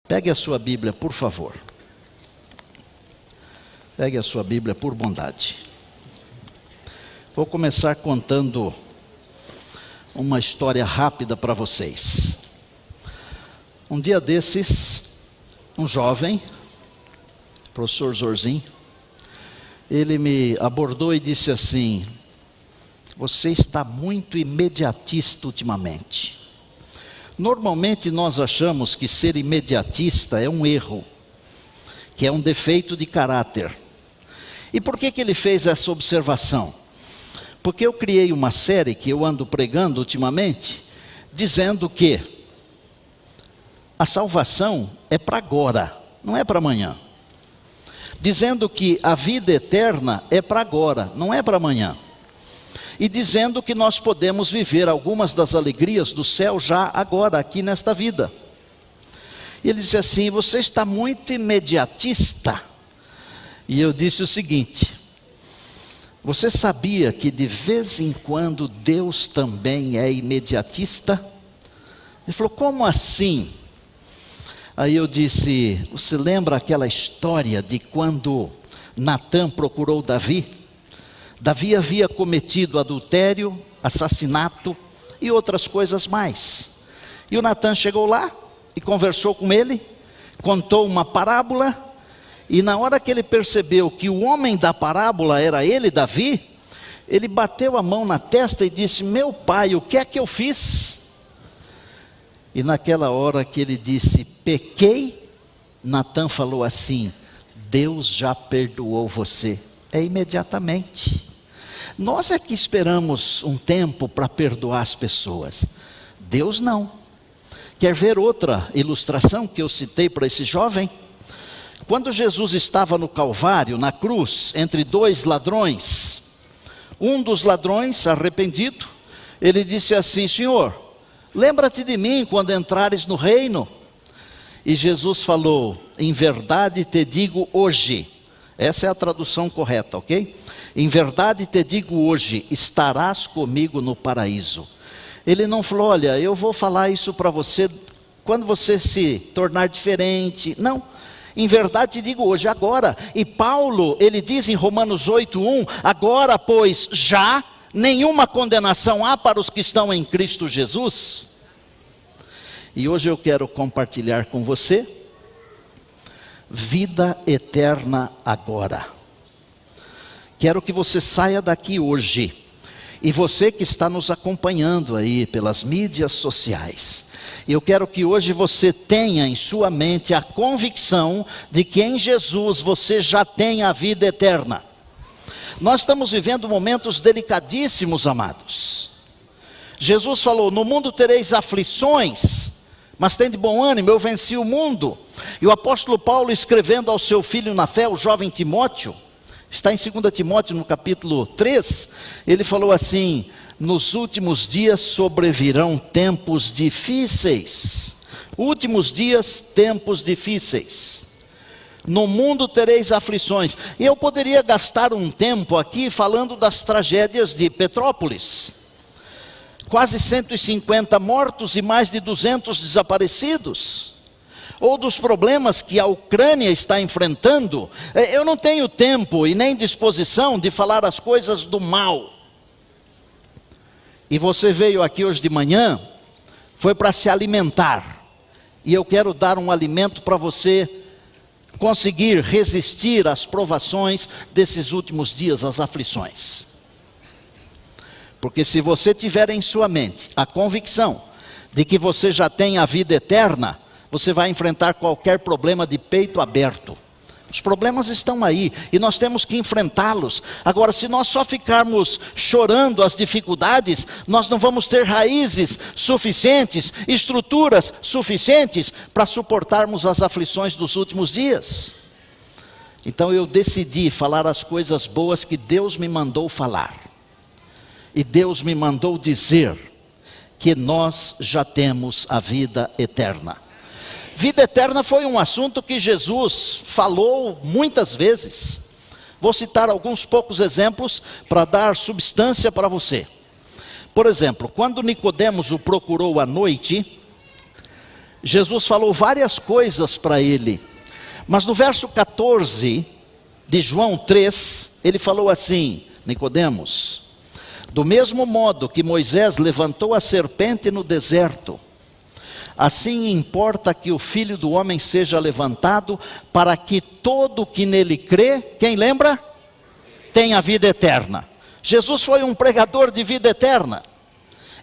Pegue a sua Bíblia, por favor. Pegue a sua Bíblia, por bondade. Vou começar contando uma história rápida para vocês. Um dia desses, um jovem, professor Zorzinho, ele me abordou e disse assim: você está muito imediatista ultimamente. Normalmente nós achamos que ser imediatista é um erro, que é um defeito de caráter. E por que ele fez essa observação? Porque eu criei uma série que eu ando pregando ultimamente, dizendo que a salvação é para agora, não é para amanhã. Dizendo que a vida eterna é para agora, não é para amanhã. E dizendo que nós podemos viver algumas das alegrias do céu já agora, aqui nesta vida. E ele disse assim: você está muito imediatista. E eu disse o seguinte: você sabia que de vez em quando Deus também é imediatista? Ele falou: como assim? Aí eu disse: você lembra aquela história de quando Natã procurou Davi? Davi havia cometido adultério, assassinato e outras coisas mais. E o Natã chegou lá e conversou com ele, contou uma parábola, e na hora que ele percebeu que o homem da parábola era ele, Davi, ele bateu a mão na testa e disse: meu pai, o que é que eu fiz? E naquela hora que ele disse: pequei, Natã falou assim: Deus já perdoou você. É imediatamente. Nós é que esperamos um tempo para perdoar as pessoas. Deus não. Quer ver outra ilustração que eu citei para esse jovem? Quando Jesus estava no Calvário, na cruz, entre dois ladrões, um dos ladrões, arrependido, ele disse assim: Senhor, lembra-te de mim quando entrares no reino. E Jesus falou: em verdade te digo hoje. Essa é a tradução correta, ok? Em verdade te digo hoje, estarás comigo no paraíso. Ele não falou: olha, eu vou falar isso para você quando você se tornar diferente. Não, em verdade te digo hoje, agora. E Paulo, ele diz em Romanos 8:1, agora pois já nenhuma condenação há para os que estão em Cristo Jesus. E hoje eu quero compartilhar com você vida eterna agora. Quero que você saia daqui hoje, e você que está nos acompanhando aí pelas mídias sociais, eu quero que hoje você tenha em sua mente a convicção de que em Jesus você já tem a vida eterna. Nós estamos vivendo momentos delicadíssimos, amados. Jesus falou: no mundo tereis aflições, mas tem de bom ânimo, eu venci o mundo. E o apóstolo Paulo, escrevendo ao seu filho na fé, o jovem Timóteo, está em 2 Timóteo no capítulo 3, ele falou assim: nos últimos dias sobrevirão tempos difíceis. Últimos dias, tempos difíceis. No mundo tereis aflições. E eu poderia gastar um tempo aqui falando das tragédias de Petrópolis. Quase 150 mortos e mais de 200 desaparecidos. Ou dos problemas que a Ucrânia está enfrentando. Eu não tenho tempo e nem disposição de falar as coisas do mal. E você veio aqui hoje de manhã, foi para se alimentar. E eu quero dar um alimento para você conseguir resistir às provações desses últimos dias, às aflições. Porque se você tiver em sua mente a convicção de que você já tem a vida eterna, você vai enfrentar qualquer problema de peito aberto. Os problemas estão aí e nós temos que enfrentá-los. Agora, se nós só ficarmos chorando as dificuldades, nós não vamos ter raízes suficientes, estruturas suficientes para suportarmos as aflições dos últimos dias. Então eu decidi falar as coisas boas que Deus me mandou falar. E Deus me mandou dizer que nós já temos a vida eterna. Vida eterna foi um assunto que Jesus falou muitas vezes. Vou citar alguns poucos exemplos para dar substância para você. Por exemplo, quando Nicodemos o procurou à noite, Jesus falou várias coisas para ele, mas no verso 14 de João 3, ele falou assim: Nicodemos, do mesmo modo que Moisés levantou a serpente no deserto, assim importa que o Filho do Homem seja levantado, para que todo que nele crê, quem lembra? Tenha vida eterna. Jesus foi um pregador de vida eterna.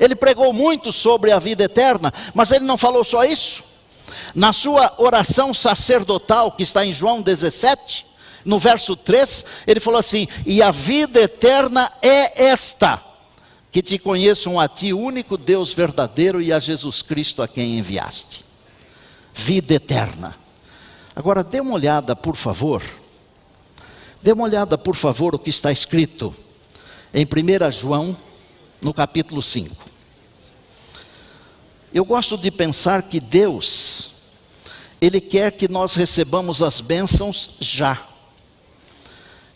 Ele pregou muito sobre a vida eterna, mas ele não falou só isso. Na sua oração sacerdotal, que está em João 17, no verso 3, ele falou assim: e a vida eterna é esta, que te conheçam a ti, o único Deus verdadeiro, e a Jesus Cristo a quem enviaste. Vida eterna. Agora dê uma olhada, por favor. Dê uma olhada, por favor, o que está escrito em 1 João, no capítulo 5. Eu gosto de pensar que Deus, Ele quer que nós recebamos as bênçãos já.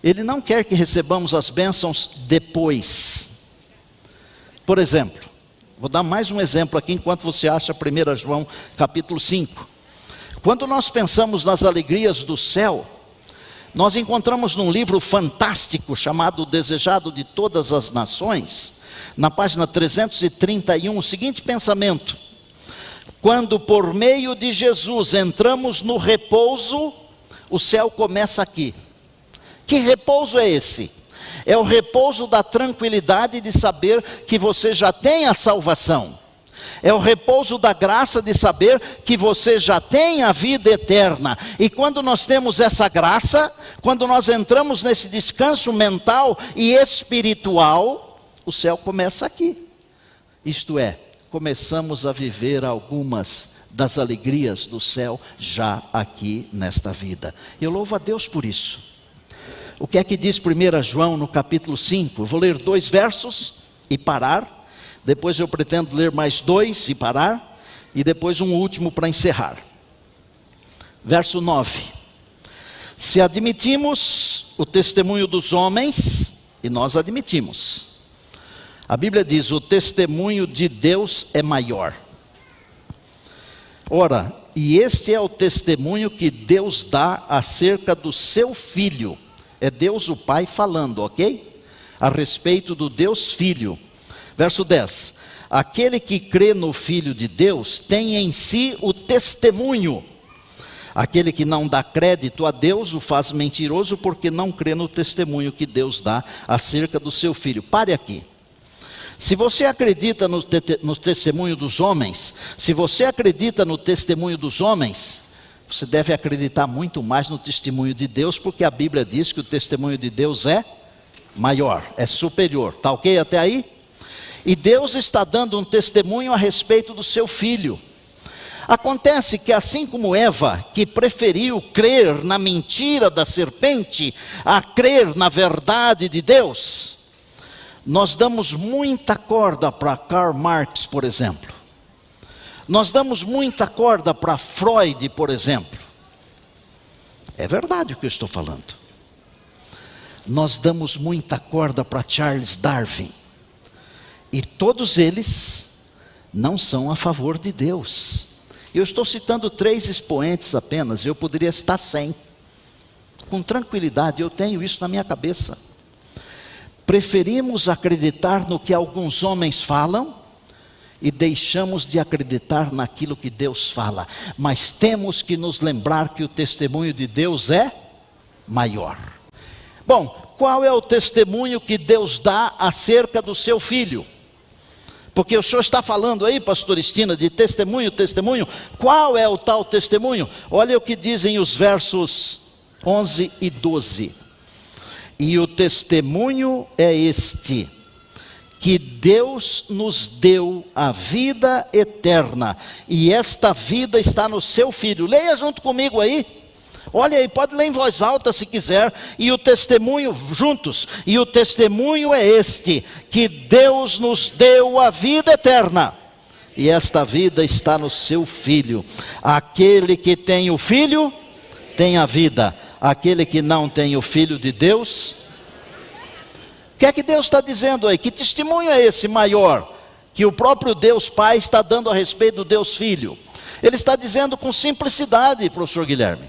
Ele não quer que recebamos as bênçãos depois. Por exemplo, vou dar mais um exemplo aqui enquanto você acha 1 João capítulo 5. Quando nós pensamos nas alegrias do céu, nós encontramos num livro fantástico chamado O Desejado de Todas as Nações, na página 331, o seguinte pensamento: quando por meio de Jesus entramos no repouso, o céu começa aqui. Que repouso é esse? É o repouso da tranquilidade de saber que você já tem a salvação. É o repouso da graça de saber que você já tem a vida eterna. E quando nós temos essa graça, quando nós entramos nesse descanso mental e espiritual, o céu começa aqui. Isto é, começamos a viver algumas das alegrias do céu já aqui nesta vida. Eu louvo a Deus por isso. O que é que diz 1 João no capítulo 5? Eu vou ler 2 versos e parar. Depois eu pretendo ler mais 2 e parar. E depois um último para encerrar. Verso 9. Se admitimos o testemunho dos homens, e nós admitimos, a Bíblia diz: o testemunho de Deus é maior. Ora, e este é o testemunho que Deus dá acerca do seu Filho. É Deus o Pai falando, ok? A respeito do Deus Filho. Verso 10. Aquele que crê no Filho de Deus tem em si o testemunho. Aquele que não dá crédito a Deus o faz mentiroso, porque não crê no testemunho que Deus dá acerca do seu Filho. Pare aqui. Se você acredita no testemunho dos homens, se você acredita no testemunho dos homens, você deve acreditar muito mais no testemunho de Deus, porque a Bíblia diz que o testemunho de Deus é maior, é superior. Está ok até aí? E Deus está dando um testemunho a respeito do seu Filho. Acontece que assim como Eva, que preferiu crer na mentira da serpente, a crer na verdade de Deus, nós damos muita corda para Karl Marx, por exemplo. Nós damos muita corda para Freud, por exemplo. É verdade o que eu estou falando. Nós damos muita corda para Charles Darwin. E todos eles não são a favor de Deus. Eu estou citando 3 expoentes apenas, eu poderia citar 100. Com tranquilidade, eu tenho isso na minha cabeça. Preferimos acreditar no que alguns homens falam, e deixamos de acreditar naquilo que Deus fala. Mas temos que nos lembrar que o testemunho de Deus é maior. Bom, qual é o testemunho que Deus dá acerca do seu Filho? Porque o senhor está falando aí, pastor Estina, de testemunho. Qual é o tal testemunho? Olha o que dizem os versos 11 e 12. E o testemunho é este: que Deus nos deu a vida eterna, e esta vida está no seu Filho. Leia junto comigo aí. Olha aí, pode ler em voz alta se quiser. E o testemunho, juntos. E o testemunho é este: que Deus nos deu a vida eterna, e esta vida está no seu Filho. Aquele que tem o Filho, tem a vida. Aquele que não tem o Filho de Deus... O que é que Deus está dizendo aí? Que testemunho é esse maior? Que o próprio Deus Pai está dando a respeito do Deus Filho. Ele está dizendo com simplicidade, professor Guilherme: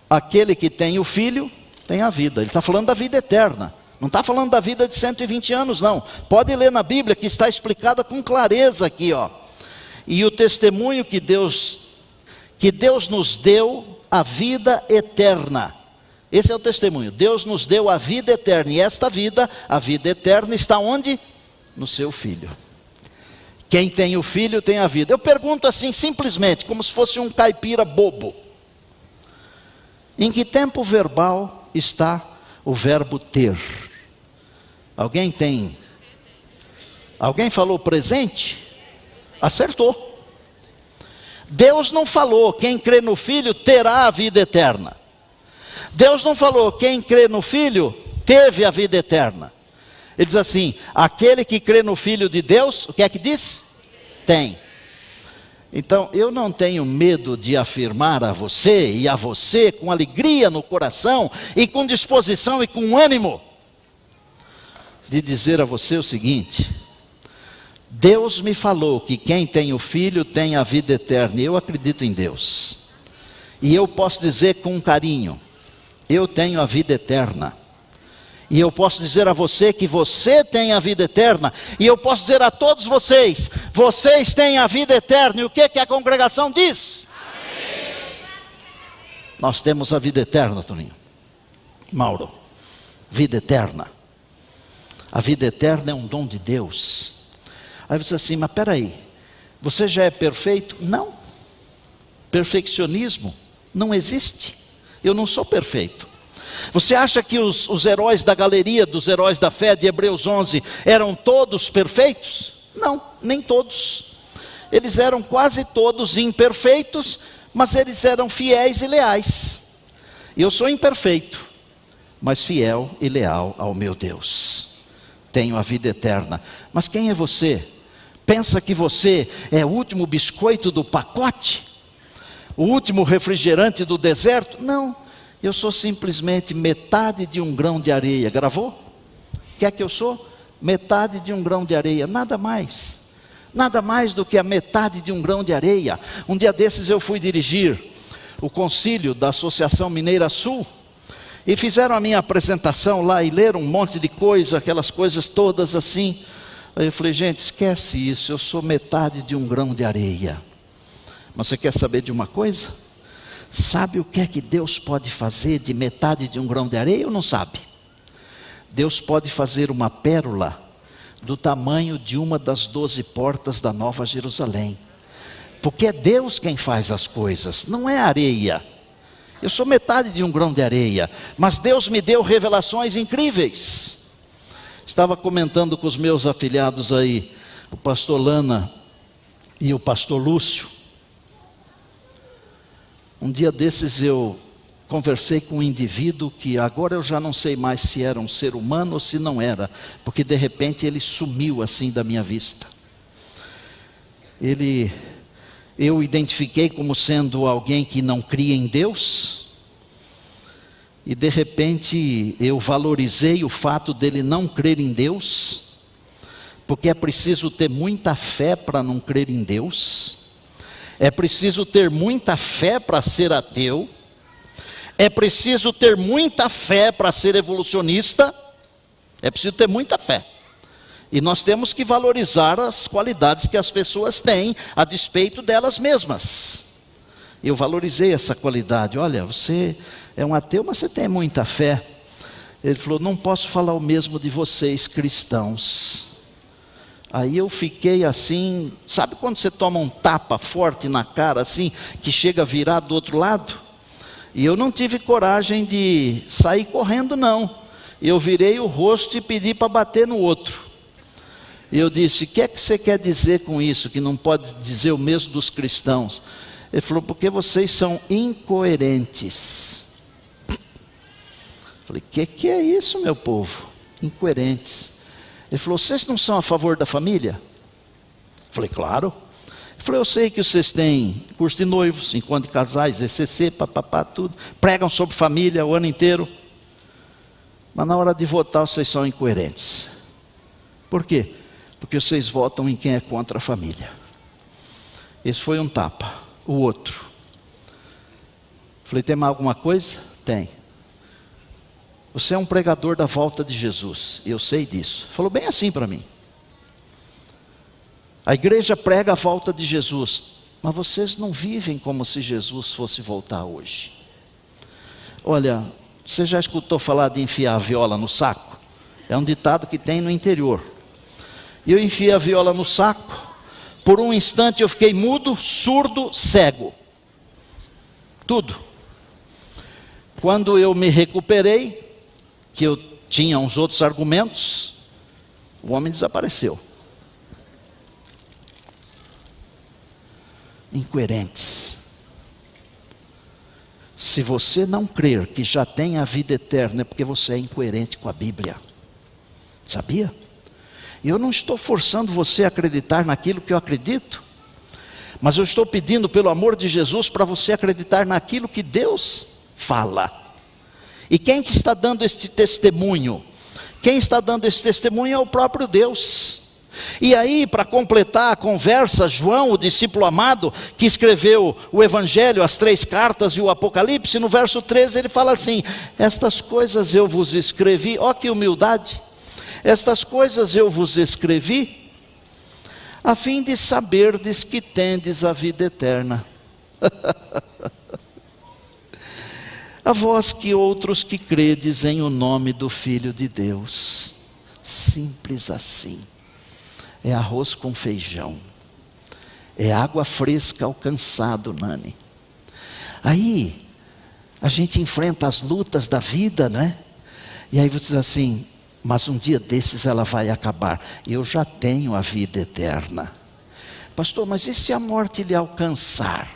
aquele que tem o Filho tem a vida. Ele está falando da vida eterna. Não está falando da vida de 120 anos, não. Pode ler na Bíblia, que está explicada com clareza aqui, ó. E o testemunho que Deus nos deu a vida eterna. Esse é o testemunho. Deus nos deu a vida eterna. E esta vida, a vida eterna, está onde? No seu Filho. Quem tem o Filho tem a vida. Eu pergunto assim simplesmente, como se fosse um caipira bobo: em que tempo verbal está o verbo ter? Alguém tem? Alguém falou presente? Acertou. Deus não falou: quem crê no Filho terá a vida eterna. Deus não falou: quem crê no Filho teve a vida eterna. Ele diz assim: aquele que crê no Filho de Deus, o que é que diz? Tem. Então, eu não tenho medo de afirmar a você e a você com alegria no coração e com disposição e com ânimo, de dizer a você o seguinte: Deus me falou que quem tem o Filho tem a vida eterna, e eu acredito em Deus. E eu posso dizer com carinho: eu tenho a vida eterna. E eu posso dizer a você que você tem a vida eterna. E eu posso dizer a todos vocês: vocês têm a vida eterna. E o que a congregação diz? Amém. Nós temos a vida eterna, Toninho. Mauro, vida eterna. A vida eterna é um dom de Deus. Aí você diz assim: mas peraí, você já é perfeito? Não. Perfeccionismo não existe. Eu não sou perfeito. Você acha que os heróis da galeria dos heróis da fé de Hebreus 11 eram todos perfeitos? Não, nem todos. Eles eram quase todos imperfeitos, mas eles eram fiéis e leais. Eu sou imperfeito, mas fiel e leal ao meu Deus. Tenho a vida eterna. Mas quem é você? Pensa que você é o último biscoito do pacote? O último refrigerante do deserto? Não. Eu sou simplesmente metade de um grão de areia. Gravou? O que é que eu sou? Metade de um grão de areia, nada mais. Nada mais do que a metade de um grão de areia. Um dia desses eu fui dirigir o concílio da Associação Mineira Sul. E fizeram a minha apresentação lá e leram um monte de coisa, aquelas coisas todas assim. Aí eu falei: gente, esquece isso, eu sou metade de um grão de areia. Mas você quer saber de uma coisa? Sabe o que é que Deus pode fazer de metade de um grão de areia ou não sabe? Deus pode fazer uma pérola do tamanho de uma das 12 portas da Nova Jerusalém. Porque é Deus quem faz as coisas, não é areia. Eu sou metade de um grão de areia, mas Deus me deu revelações incríveis. Estava comentando com os meus afilhados aí, o pastor Lana e o pastor Lúcio. Um dia desses eu conversei com um indivíduo que agora eu já não sei mais se era um ser humano ou se não era, porque de repente ele sumiu assim da minha vista. Eu identifiquei como sendo alguém que não cria em Deus, e de repente eu valorizei o fato dele não crer em Deus, porque é preciso ter muita fé para não crer em Deus. É preciso ter muita fé para ser ateu. É preciso ter muita fé para ser evolucionista. É preciso ter muita fé. E nós temos que valorizar as qualidades que as pessoas têm, a despeito delas mesmas. Eu valorizei essa qualidade. Olha, você é um ateu, mas você tem muita fé. Ele falou: não posso falar o mesmo de vocês, cristãos. Aí eu fiquei assim, sabe quando você toma um tapa forte na cara assim, que chega a virar do outro lado? E eu não tive coragem de sair correndo não. Eu virei o rosto e pedi para bater no outro. E eu disse: o que é que você quer dizer com isso, que não pode dizer o mesmo dos cristãos? Ele falou: porque vocês são incoerentes. Falei: que é isso, meu povo? Incoerentes. Ele falou: vocês não são a favor da família? Falei: claro. Ele falou: eu sei que vocês têm curso de noivos, encontro de casais, ECC, papapá, tudo. Pregam sobre família o ano inteiro. Mas na hora de votar vocês são incoerentes. Por quê? Porque vocês votam em quem é contra a família. Esse foi um tapa. O outro. Falei, tem mais alguma coisa? Tem. Você é um pregador da volta de Jesus. Eu sei disso. Falou bem assim para mim. A igreja prega a volta de Jesus. Mas vocês não vivem como se Jesus fosse voltar hoje. Olha, você já escutou falar de enfiar a viola no saco? É um ditado que tem no interior. E eu enfiei a viola no saco. Por um instante eu fiquei mudo, surdo, cego. Tudo. Quando eu me recuperei, que eu tinha uns outros argumentos, o homem desapareceu. Incoerentes. Se você não crer que já tem a vida eterna, é porque você é incoerente com a Bíblia. Sabia? E eu não estou forçando você a acreditar naquilo que eu acredito, mas eu estou pedindo pelo amor de Jesus para você acreditar naquilo que Deus fala. E quem que está dando este testemunho? Quem está dando esse testemunho é o próprio Deus. E aí, para completar a conversa, João, o discípulo amado, que escreveu o Evangelho, as 3 cartas e o Apocalipse, no verso 13 ele fala assim: estas coisas eu vos escrevi, ó que humildade, estas coisas eu vos escrevi, a fim de saberdes que tendes a vida eterna. A vós que outros que credes em o nome do Filho de Deus. Simples assim. É arroz com feijão. É água fresca alcançado, Nani. Aí, a gente enfrenta as lutas da vida, né? E aí você diz assim, mas um dia desses ela vai acabar. Eu já tenho a vida eterna. Pastor, mas e se a morte lhe alcançar?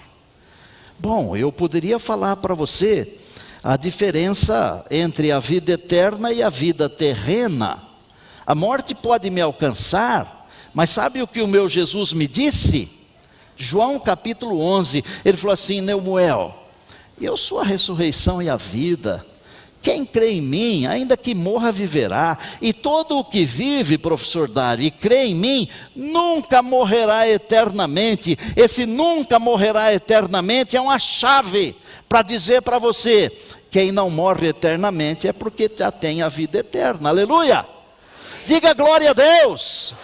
Bom, eu poderia falar para você a diferença entre a vida eterna e a vida terrena. A morte pode me alcançar, mas sabe o que o meu Jesus me disse? João capítulo 11, ele falou assim: Neumuel, eu sou a ressurreição e a vida. Quem crê em mim, ainda que morra, viverá. E todo o que vive, professor Dário, e crê em mim, nunca morrerá eternamente. Esse nunca morrerá eternamente é uma chave para dizer para você: quem não morre eternamente é porque já tem a vida eterna. Aleluia! Diga glória a Deus.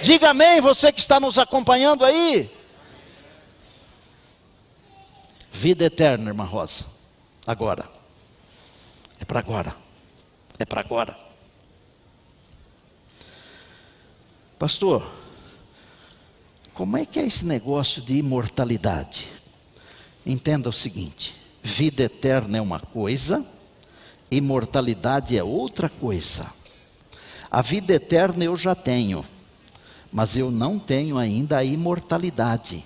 Diga amém, você que está nos acompanhando aí. Vida eterna, irmã Rosa. Agora. É para agora. É para agora. Pastor, como é que é esse negócio de imortalidade? Entenda o seguinte: vida eterna é uma coisa, imortalidade é outra coisa. A vida eterna eu já tenho, mas eu não tenho ainda a imortalidade.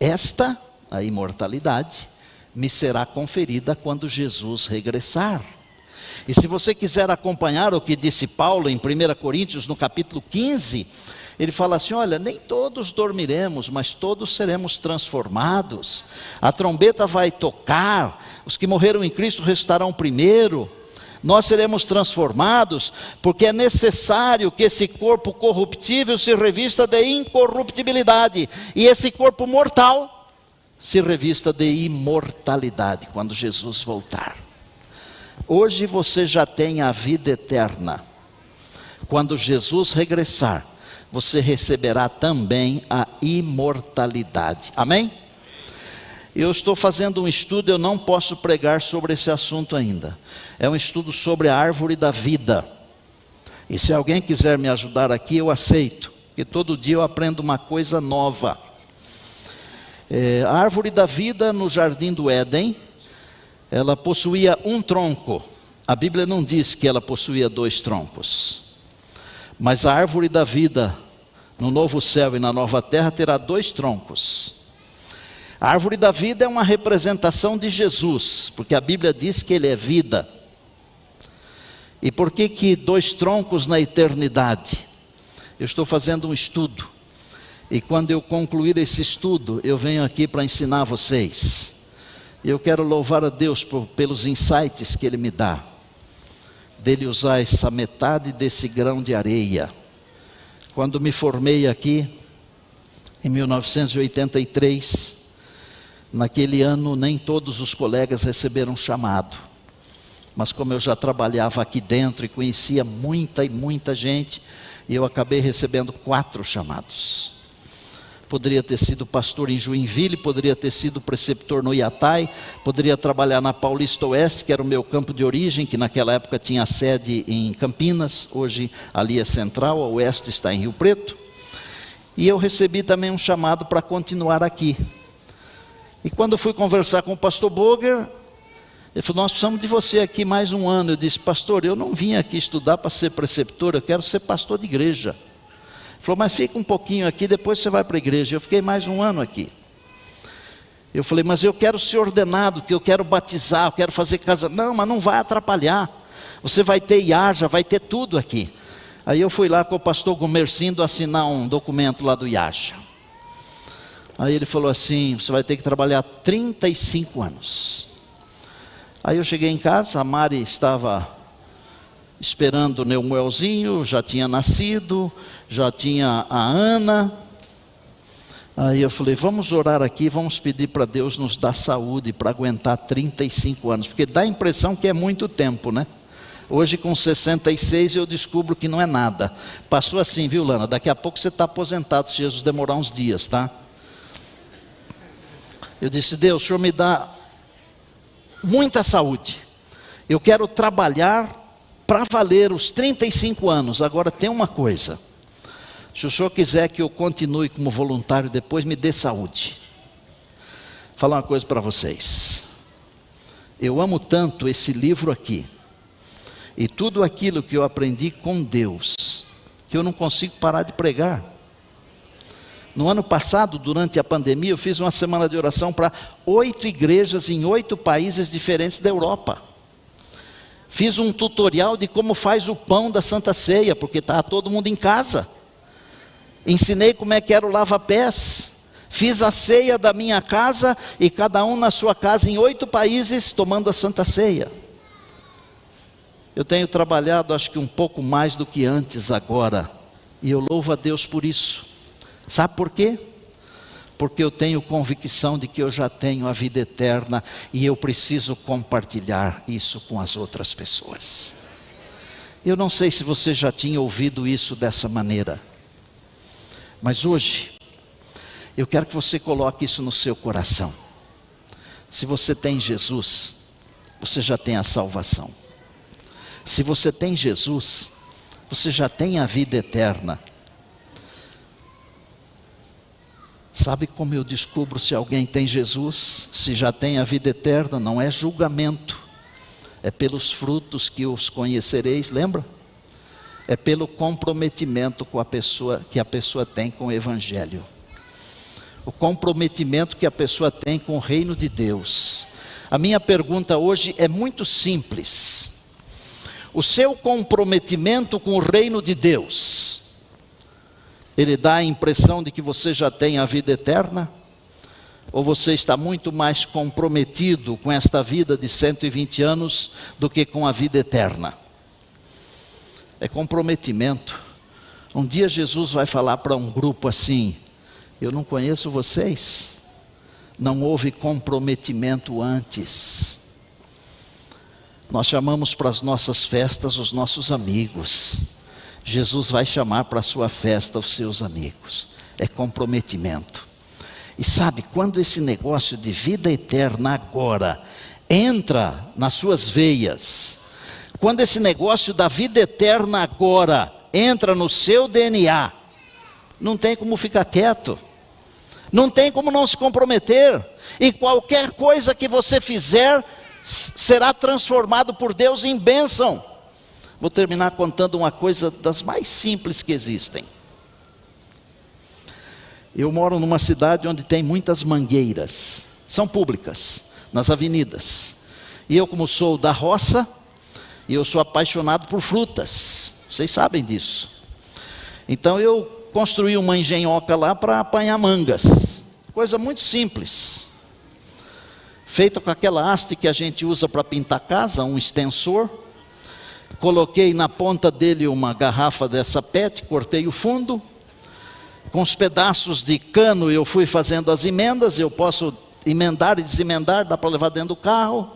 Esta, a imortalidade, me será conferida quando Jesus regressar. E se você quiser acompanhar o que disse Paulo em 1 Coríntios, no capítulo 15, ele fala assim: olha, nem todos dormiremos, mas todos seremos transformados. A trombeta vai tocar, os que morreram em Cristo ressuscitarão primeiro. Nós seremos transformados, porque é necessário que esse corpo corruptível se revista de incorruptibilidade, e esse corpo mortal se revista de imortalidade, quando Jesus voltar. Hoje você já tem a vida eterna. Quando Jesus regressar, você receberá também a imortalidade. Amém? Eu estou fazendo um estudo, eu não posso pregar sobre esse assunto ainda. É um estudo sobre a árvore da vida. E se alguém quiser me ajudar aqui, eu aceito, porque todo dia eu aprendo uma coisa nova. A árvore da vida no jardim do Éden, ela possuía um tronco. A Bíblia não diz que ela possuía 2 troncos. Mas a árvore da vida no novo céu e na nova terra terá 2 troncos. A árvore da vida é uma representação de Jesus, porque a Bíblia diz que ele é vida. E por que 2 troncos na eternidade? Eu estou fazendo um estudo. E quando eu concluir esse estudo, eu venho aqui para ensinar vocês. Eu quero louvar a Deus pelos insights que Ele me dá. Dele usar essa metade desse grão de areia. Quando me formei aqui, Em 1983, naquele ano, nem todos os colegas receberam chamado. Mas como eu já trabalhava aqui dentro e conhecia muita e muita gente, eu acabei recebendo 4 chamados. Poderia ter sido pastor em Joinville, poderia ter sido preceptor no Iatai, poderia trabalhar na Paulista Oeste, que era o meu campo de origem, que naquela época tinha sede em Campinas, hoje ali é Central, a Oeste está em Rio Preto. E eu recebi também um chamado para continuar aqui. E quando fui conversar com o pastor Boger, ele falou: nós precisamos de você aqui mais um ano. Eu disse: pastor, eu não vim aqui estudar para ser preceptor, eu quero ser pastor de igreja. Ele falou: mas fica um pouquinho aqui, depois você vai para a igreja. Eu fiquei mais um ano aqui. Eu falei: mas eu quero ser ordenado, que eu quero batizar, eu quero fazer casa. Não, mas não vai atrapalhar. Você vai ter IAJA, vai ter tudo aqui. Aí eu fui lá com o pastor Gomercindo assinar um documento lá do IAJA. Aí ele falou assim: você vai ter que trabalhar 35 anos. Aí eu cheguei em casa, a Mari estava esperando o Neumelzinho, já tinha nascido, já tinha a Ana. Aí eu falei: vamos orar aqui, vamos pedir para Deus nos dar saúde para aguentar 35 anos, porque dá a impressão que é muito tempo, né? Hoje com 66 eu descubro que não é nada. Passou assim, viu, Lana? Daqui a pouco você está aposentado, se Jesus demorar uns dias, tá? Eu disse: Deus, o Senhor me dá muita saúde. Eu quero trabalhar para valer os 35 anos. Agora tem uma coisa: se o Senhor quiser que eu continue como voluntário depois, me dê saúde. Vou falar uma coisa para vocês. Eu amo tanto esse livro aqui, e tudo aquilo que eu aprendi com Deus, que eu não consigo parar de pregar. No ano passado, durante a pandemia, eu fiz uma semana de oração para 8 igrejas em 8 países diferentes da Europa. Fiz um tutorial de como faz o pão da Santa Ceia, porque estava todo mundo em casa. Ensinei como é que era o lava-pés. Fiz a ceia da minha casa e cada um na sua casa em 8 países tomando a Santa Ceia. Eu tenho trabalhado acho que um pouco mais do que antes agora. E eu louvo a Deus por isso. Sabe por quê? Porque eu tenho convicção de que eu já tenho a vida eterna e eu preciso compartilhar isso com as outras pessoas. Eu não sei se você já tinha ouvido isso dessa maneira, mas hoje eu quero que você coloque isso no seu coração. Se você tem Jesus, você já tem a salvação. Se você tem Jesus, você já tem a vida eterna. Sabe como eu descubro se alguém tem Jesus, se já tem a vida eterna? Não é julgamento, é pelos frutos que os conhecereis, lembra? É pelo comprometimento com a pessoa, que a pessoa tem com o Evangelho. O comprometimento que a pessoa tem com o reino de Deus. A minha pergunta hoje é muito simples. O seu comprometimento com o reino de Deus, ele dá a impressão de que você já tem a vida eterna? Ou você está muito mais comprometido com esta vida de 120 anos do que com a vida eterna? É comprometimento. Um dia Jesus vai falar para um grupo assim: eu não conheço vocês, não houve comprometimento antes. Nós chamamos para as nossas festas os nossos amigos. Jesus vai chamar para a sua festa os seus amigos. É comprometimento. E sabe, quando esse negócio de vida eterna agora entra nas suas veias, quando esse negócio da vida eterna agora entra no seu DNA, não tem como ficar quieto, não tem como não se comprometer. E qualquer coisa que você fizer será transformado por Deus em bênção. Vou terminar contando uma coisa das mais simples que existem. Eu moro numa cidade onde tem muitas mangueiras, são públicas, nas avenidas. E eu, como sou da roça, eu sou apaixonado por frutas, vocês sabem disso. Então eu construí uma engenhoca lá para apanhar mangas, coisa muito simples. Feita com aquela haste que a gente usa para pintar casa, um extensor. Coloquei na ponta dele uma garrafa dessa PET, cortei o fundo, Com os pedaços de cano eu fui fazendo as emendas. Eu posso emendar e desemendar, dá para levar dentro do carro.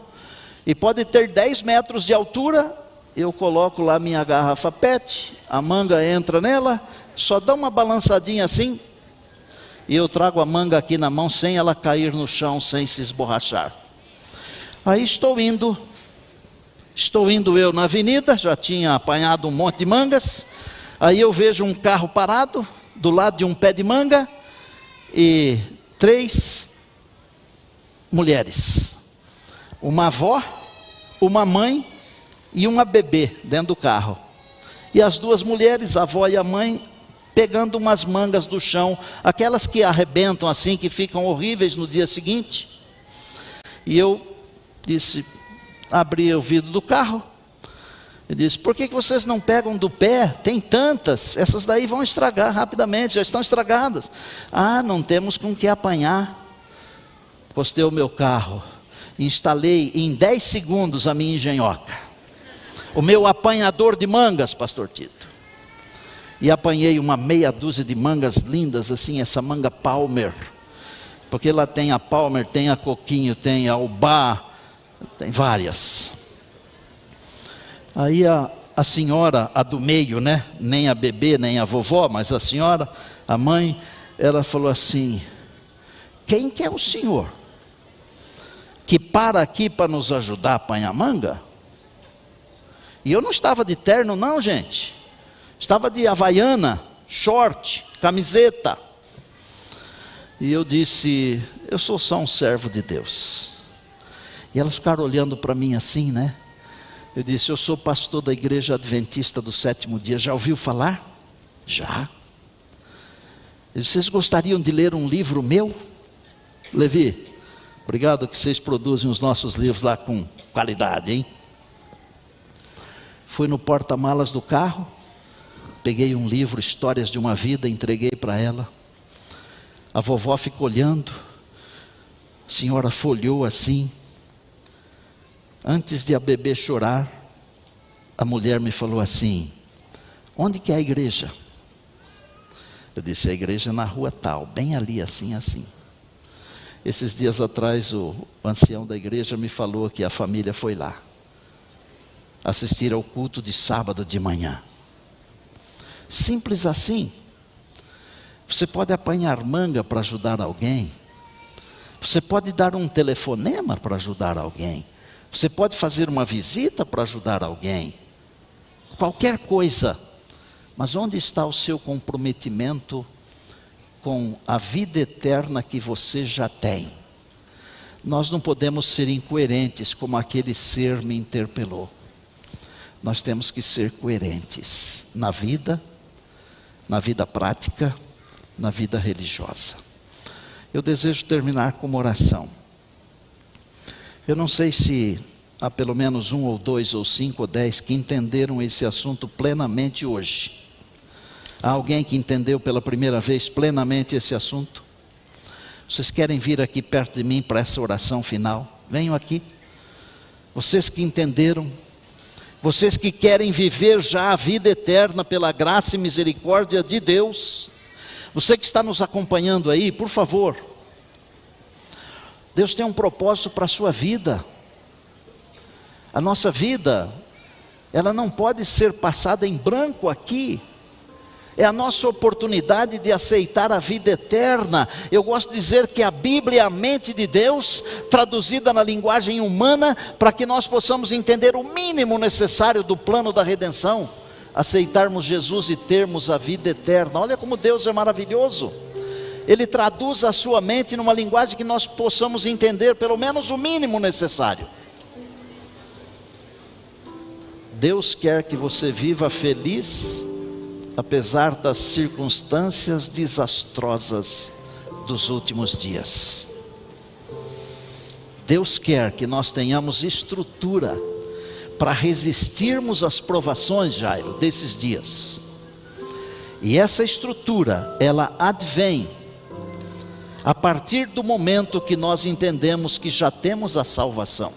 E pode ter 10 metros de altura. Eu coloco lá minha garrafa PET, a manga entra nela, só dá uma balançadinha assim, e eu trago a manga aqui na mão sem ela cair no chão, sem se esborrachar. Aí estou indo eu na avenida, já tinha apanhado um monte de mangas. Aí eu vejo um carro parado do lado de um pé de manga e 3 mulheres, uma avó, uma mãe e uma bebê dentro do carro. E as 2 mulheres, a avó e a mãe, pegando umas mangas do chão, aquelas que arrebentam assim, que ficam horríveis no dia seguinte. E eu disse, abri o vidro do carro, e disse, por que vocês não pegam do pé? Tem tantas, essas daí vão estragar rapidamente, já estão estragadas. Ah, não temos com que apanhar. Postei o meu carro, instalei em 10 segundos a minha engenhoca, o meu apanhador de mangas, pastor Tito. E apanhei uma meia dúzia de mangas lindas assim, essa manga Palmer. Porque lá tem a Palmer, tem a Coquinho, tem a Ubá, tem várias. Aí a senhora, a do meio, né? Nem a bebê, nem a vovó, mas a senhora, a mãe, ela falou assim, quem que é o senhor que para aqui para nos ajudar a apanhar manga? E eu não estava de terno não, gente. Estava de havaiana, short, camiseta. E eu disse, eu sou só um servo de Deus. E elas ficaram olhando para mim assim, né? Eu disse, eu sou pastor da igreja adventista do 7º dia. Já ouviu falar? Já. Eu disse, vocês gostariam de ler um livro meu? Levi, obrigado que vocês produzem os nossos livros lá com qualidade, hein? Fui no porta-malas do carro, peguei um livro, Histórias de uma Vida, entreguei para ela. A vovó ficou olhando, a senhora folheou assim. Antes de a bebê chorar, a mulher me falou assim, onde que é a igreja? Eu disse, a igreja é na rua tal, bem ali, assim, assim. Esses dias atrás o ancião da igreja me falou que a família foi lá assistir ao culto de sábado de manhã. Simples assim. Você pode apanhar manga para ajudar alguém. Você pode dar um telefonema para ajudar alguém. Você pode fazer uma visita para ajudar alguém. Qualquer coisa. Mas onde está o seu comprometimento com a vida eterna que você já tem? Nós não podemos ser incoerentes como aquele ser me interpelou. Nós temos que ser coerentes na vida prática, na vida religiosa. Eu desejo terminar com uma oração. Eu não sei se há pelo menos 1 ou 2 ou 5 ou 10 que entenderam esse assunto plenamente hoje. Há alguém que entendeu pela primeira vez plenamente esse assunto? Vocês querem vir aqui perto de mim para essa oração final? Venham aqui. Vocês que entenderam, vocês que querem viver já a vida eterna pela graça e misericórdia de Deus, você que está nos acompanhando aí, por favor, Deus tem um propósito para a sua vida. A nossa vida, ela não pode ser passada em branco aqui. É a nossa oportunidade de aceitar a vida eterna. Eu gosto de dizer que a Bíblia é a mente de Deus, traduzida na linguagem humana, para que nós possamos entender o mínimo necessário do plano da redenção, aceitarmos Jesus e termos a vida eterna. Olha como Deus é maravilhoso. Ele traduz a sua mente numa linguagem que nós possamos entender pelo menos o mínimo necessário. Deus quer que você viva feliz, apesar das circunstâncias desastrosas dos últimos dias. Deus quer que nós tenhamos estrutura para resistirmos às provações, Jairo, desses dias. E essa estrutura, ela advém a partir do momento que nós entendemos que já temos a salvação,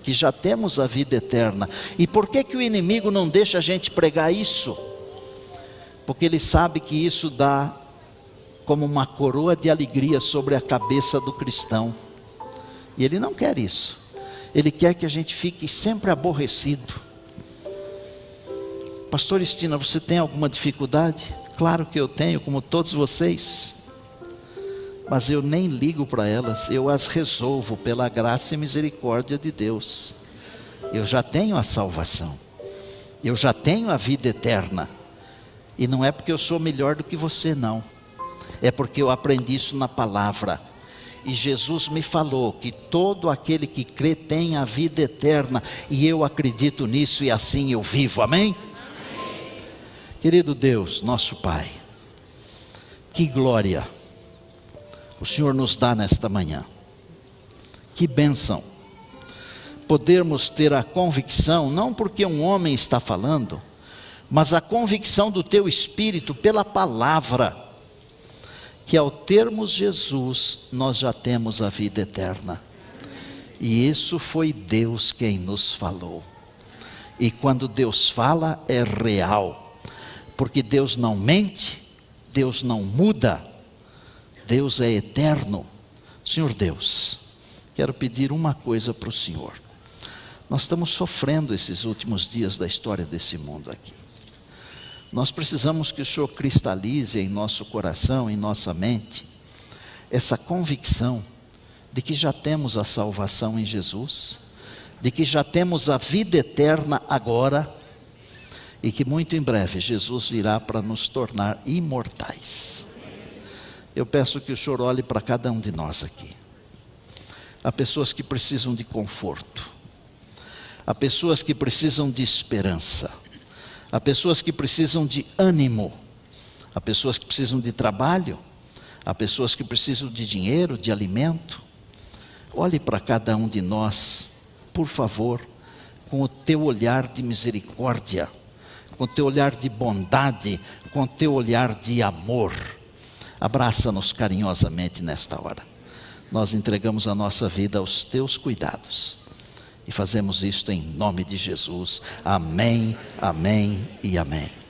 que já temos a vida eterna. E por que que o inimigo não deixa a gente pregar isso? porque Ele sabe que isso dá como uma coroa de alegria sobre a cabeça do cristão. E Ele não quer isso. Ele quer que a gente fique sempre aborrecido. Pastor Estina, você tem alguma dificuldade? Claro que eu tenho, como todos vocês. Mas eu nem ligo para elas, eu as resolvo pela graça e misericórdia de Deus. Eu já tenho a salvação. Eu já tenho a vida eterna. E não é porque eu sou melhor do que você, não. É porque eu aprendi isso na palavra. E Jesus me falou que todo aquele que crê tem a vida eterna. E eu acredito nisso e assim eu vivo. Amém? Amém. Querido Deus, nosso Pai, que glória o Senhor nos dá nesta manhã. Que bênção podermos ter a convicção, não porque um homem está falando, mas a convicção do Teu Espírito pela palavra, que ao termos Jesus, nós já temos a vida eterna. E isso foi Deus quem nos falou. E quando Deus fala, é real, porque Deus não mente, Deus não muda, Deus é eterno. Senhor Deus, quero pedir uma coisa para o Senhor. Nós estamos sofrendo esses últimos dias da história desse mundo aqui. Nós precisamos que o Senhor cristalize em nosso coração, em nossa mente, essa convicção de que já temos a salvação em Jesus, de que já temos a vida eterna agora, e que muito em breve Jesus virá para nos tornar imortais. Eu peço que o Senhor olhe para cada um de nós aqui. Há pessoas que precisam de conforto. Há pessoas que precisam de esperança. Há pessoas que precisam de ânimo. Há pessoas que precisam de trabalho. Há pessoas que precisam de dinheiro, de alimento. Olhe para cada um de nós, por favor, com o teu olhar de misericórdia, com o teu olhar de bondade, com o teu olhar de amor. Abraça-nos carinhosamente nesta hora. Nós entregamos a nossa vida aos teus cuidados. E fazemos isto em nome de Jesus. Amém, amém e amém.